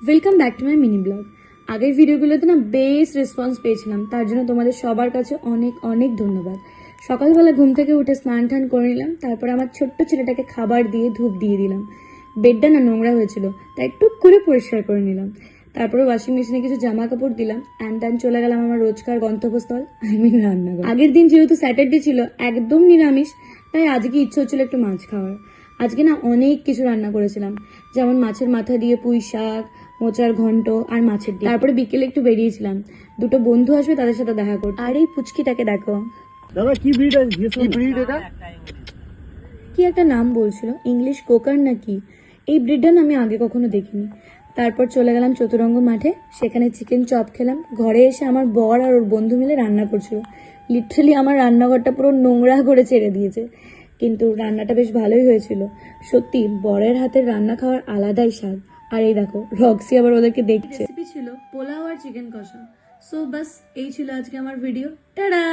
Welcome back to my mini blog. আগের ভিডিওগুলোতে না বেশ রেসপন্স পেয়েছিলাম, তার জন্য তোমাদের সবার কাছে অনেক অনেক ধন্যবাদ। সকালবেলা ঘুম থেকে উঠে স্নান টান করে নিলাম, তারপরে আমার ছোট্ট ছেলেটাকে খাবার দিয়ে ধূপ দিয়ে দিলাম। বেডটা না নোংরা হয়েছিল, তাই টুক করে পরিষ্কার করে নিলাম। তারপরে ওয়াশিং মেশিনে কিছু জামা কাপড় দিলাম অ্যান্ড দেন চলে গেলাম আমার রোজকার গন্তব্যস্থল, রান্নাঘর। আগের দিন যেহেতু স্যাটারডে ছিল, একদম নিরামিষ, তাই আজকে ইচ্ছে হচ্ছিল একটু মাছ খাওয়ার। আজকে না অনেক কিছু রান্না করেছিলাম, যেমন মাছের মাথা দিয়ে পুঁই শাক, মোচার ঘন্ট আর মাছের ডিম। তারপরে বিকেলে একটু বেরিয়েছিলাম, দুটো বন্ধু আসবে তাদের সাথে দেখা করতে। আর এই পুচকিটাকে দেখো, দাদা কি ব্রিড এটা? কি একটা নাম বলছিল, ইংলিশ কোকার নাকি। এই ব্রিডটা না আমি আগে কখনো দেখিনি। তারপর চলে গেলাম চতুরঙ্গ মাঠে, সেখানে চিকেন চপ খেলাম। ঘরে এসে আমার বর আর ওর বন্ধু মিলে রান্না করছিল। লিটারালি আমার রান্নাঘরটা পুরো নোংরা করে ছেড়ে দিয়েছে, কিন্তু রান্নাটা বেশ ভালোই হয়েছিল। সত্যি বরের হাতের রান্না খাওয়ার আলাদাই স্বাদ। আর এই দেখো রক্সি আবার ওদেরকে দেখছে। রেসিপি ছিল পোলাও আর চিকেন কষা। সো বাস এই ছিল আজকে আমার ভিডিও। টাটা।